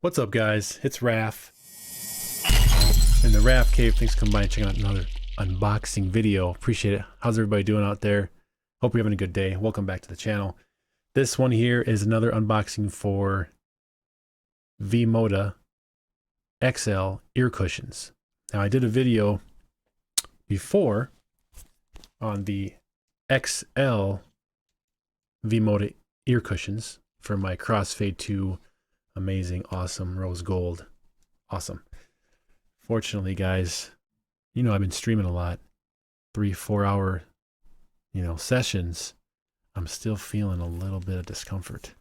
What's up, guys? It's Raf in the Rafcave. Thanks for coming by and checking out another unboxing video. Appreciate it. How's everybody doing out there? Hope you're having a good day. Welcome back to the channel. This one here is another unboxing for V-Moda XL ear cushions. Now, I did a video before on the XL V-Moda ear cushions for my Crossfade 2 amazing, awesome rose gold. Awesome. Fortunately, guys, you know, I've been streaming a lot, 3-4 hour, sessions. I'm still feeling a little bit of discomfort.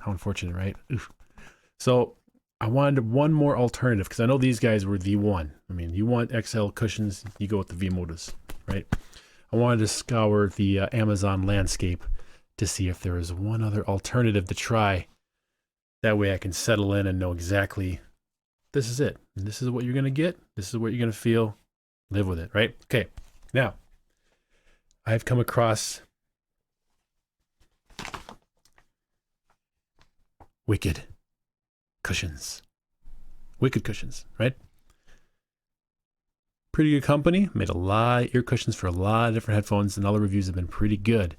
How unfortunate, right? Oof. So I wanted one more alternative because I know these guys were the one. I mean, you want XL cushions, you go with the V-Modas, right? I wanted to scour the Amazon landscape to see if there was one other alternative to try. That way I can settle in and know exactly this is it. And this is what you're going to get. This is what you're going to feel. Live with it, right? Okay. Now, I've come across Wicked cushions. Wicked cushions, right? Pretty good company. Made a lot of ear cushions for a lot of different headphones, and all the reviews have been pretty good.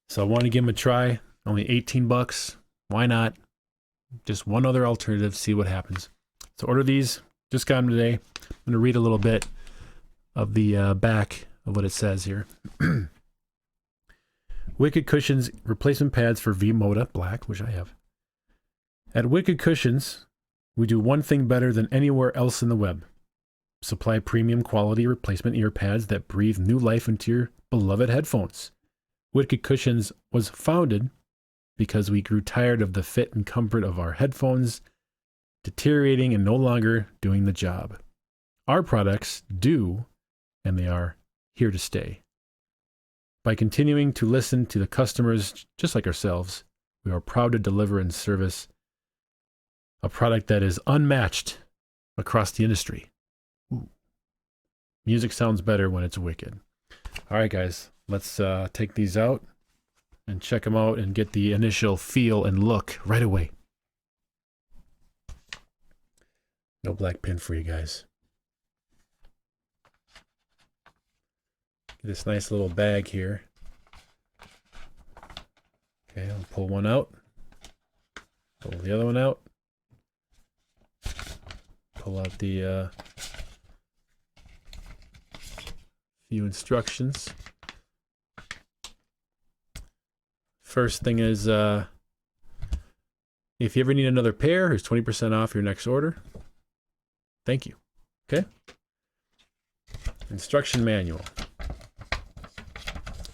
So I want to give them a try. Only 18 bucks. Why not? Just one other alternative, see what happens. So order these, just got them today. I'm going to read a little bit of the back of what it says here. Wicked Cushions replacement pads for V-Moda black, which I have. At Wicked Cushions, we do one thing better than anywhere else in the web. Supply premium quality replacement ear pads that breathe new life into your beloved headphones. Wicked Cushions was founded because we grew tired of the fit and comfort of our headphones deteriorating and no longer doing the job. Our products do, and they are here to stay. By continuing to listen to the customers just like ourselves, we are proud to deliver and service a product that is unmatched across the industry. Ooh. Music sounds better when it's wicked. All right, guys, let's take these out and check them out and get the initial feel and look right away. No black pin for you guys. Get this nice little bag here. Okay, I'll pull one out. Pull the other one out. Pull out the few instructions. First thing is, if you ever need another pair, here's 20% off your next order. Thank you. Okay. Instruction manual.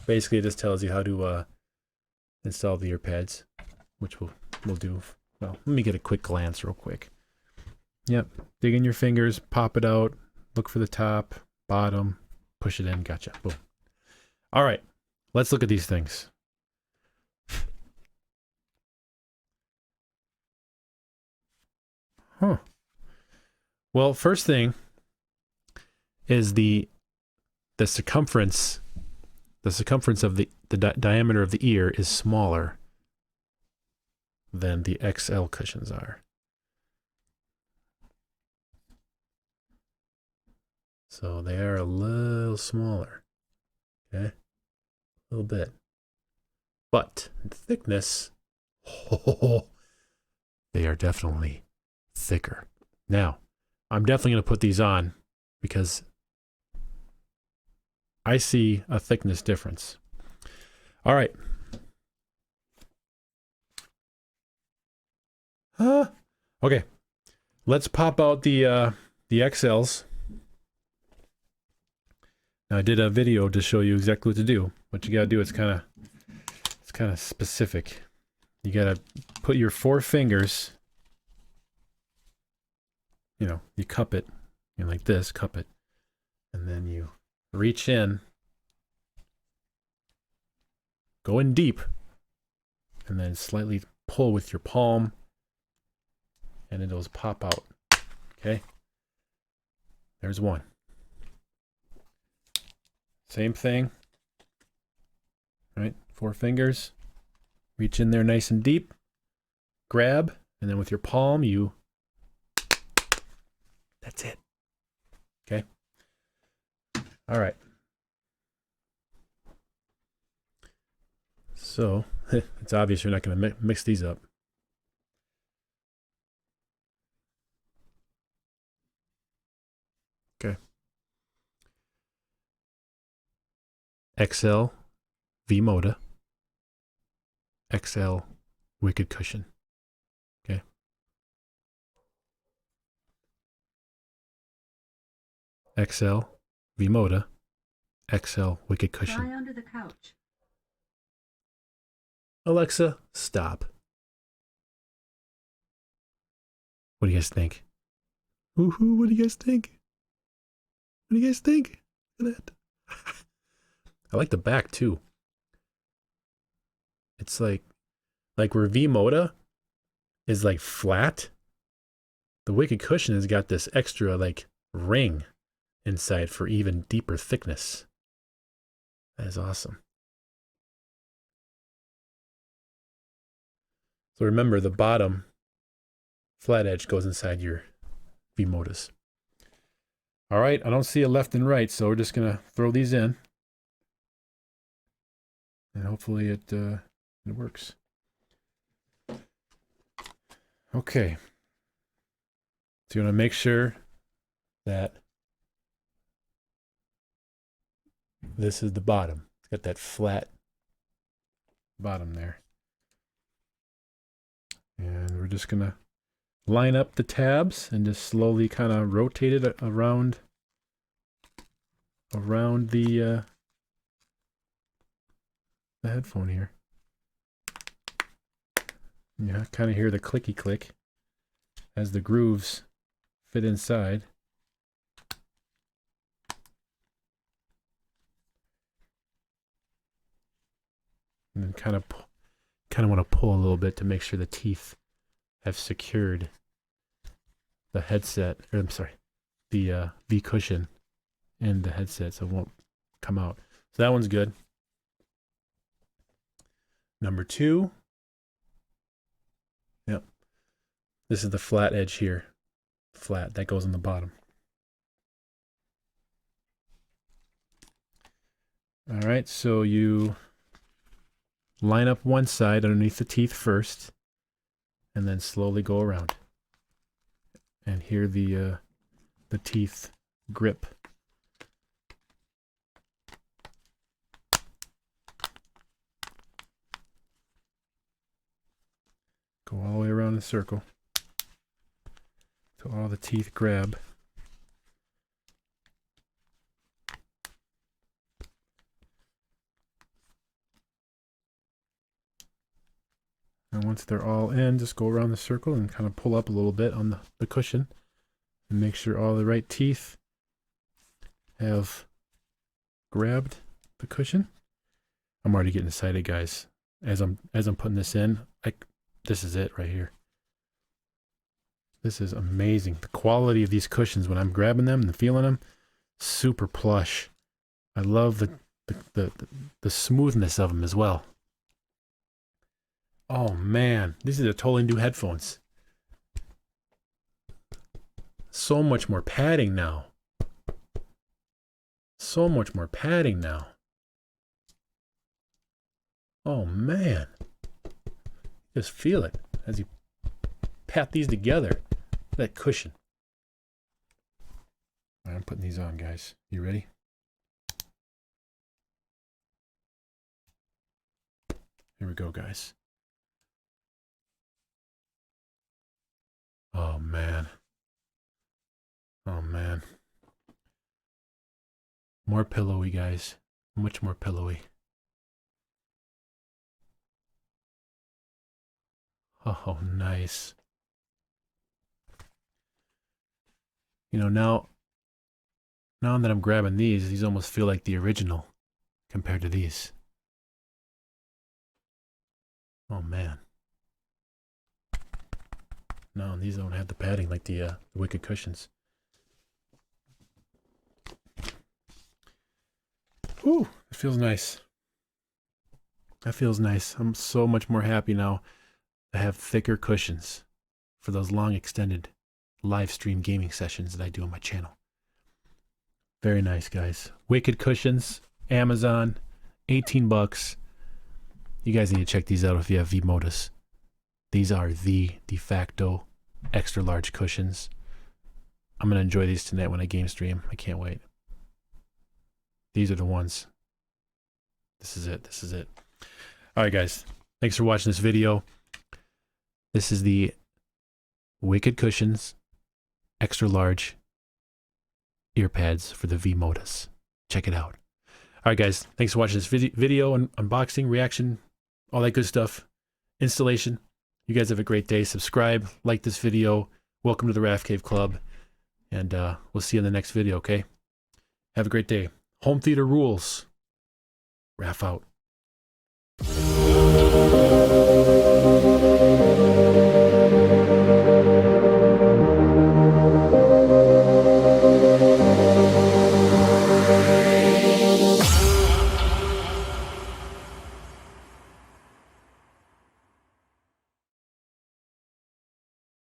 Basically, it just tells you how to install the ear pads, which we'll do. Well, let me get a quick glance real quick. Yep. Dig in your fingers, pop it out, look for the top, bottom, push it in. Gotcha. Boom. All right. Let's look at these things. Huh. Well, first thing is the circumference. The circumference of the diameter of the ear is smaller than the XL cushions are. So they are a little smaller. Okay? A little bit. But in thickness, they are definitely thicker. Now, I'm definitely going to put these on because I see a thickness difference. All right. Okay. Let's pop out the XLs. Now, I did a video to show you exactly what to do. What you got to do, it's kind of specific. You got to put your 4 fingers, you cup it, like this, cup it, and then you reach in, go in deep, and then slightly pull with your palm, and it'll pop out. Okay? There's one. Same thing. All right? 4 fingers. Reach in there nice and deep. Grab, and then with your palm, you Okay. All right. So it's obvious you're not going to mix these up. Okay. XL V-Moda. XL Wicked Cushion. Okay. XL V-Moda. XL Wicked Cushion. Try under the couch. Alexa, stop. What do you guys think? Woohoo, what do you guys think? What do you guys think? Look at that. I like the back too. It's like where V-Moda is like flat. The Wicked Cushion has got this extra like ring inside for even deeper thickness. That is awesome. So remember, the bottom flat edge goes inside your V-Modas. All right, I don't see a left and right, so we're just gonna throw these in, and hopefully it works. Okay, so you want to make sure that this is the bottom. It's got that flat bottom there. And we're just going to line up the tabs and just slowly kind of rotate it around the headphone here. You kind of hear the clicky click as the grooves fit inside. And then kind of want to pull a little bit to make sure the teeth have secured the headset, or I'm sorry, the V cushion and the headset, so it won't come out. So that one's good. Number 2. Yep. This is the flat edge here. Flat, that goes on the bottom. All right, so you line up one side underneath the teeth first, and then slowly go around. And hear the teeth grip. Go all the way around the circle till all the teeth grab. And once they're all in, just go around the circle and kind of pull up a little bit on the cushion and make sure all the right teeth have grabbed the cushion. I'm already getting excited, guys. As I'm putting this in, this is it right here. This is amazing. The quality of these cushions when I'm grabbing them and feeling them, super plush. I love the smoothness of them as well. Oh man, these are totally new headphones. So much more padding now. So much more padding now. Oh man. Just feel it as you pat these together. That cushion. All right, I'm putting these on, guys. You ready? Here we go, guys. Oh man. Oh man. More pillowy, guys. Much more pillowy. Oh, nice. You know, now that I'm grabbing these almost feel like the original compared to these. Oh man. No, these don't have the padding like the Wicked cushions. Ooh, it feels nice. That feels nice. I'm so much more happy now to have thicker cushions for those long extended live stream gaming sessions that I do on my channel. Very nice, guys. Wicked cushions, Amazon, 18 bucks. You guys need to check these out if you have V-Modas. These are the de facto extra large cushions. I'm going to enjoy these tonight when I game stream. I can't wait. These are the ones. This is it. This is it. All right, guys. Thanks for watching this video. This is the Wicked Cushions extra large ear pads for the V-Modas. Check it out. All right, guys. Thanks for watching this video and unboxing, reaction, all that good stuff, installation. You guys have a great day. Subscribe, like this video. Welcome to the Rafcave Club. And we'll see you in the next video, okay? Have a great day. Home theater rules. Raf out.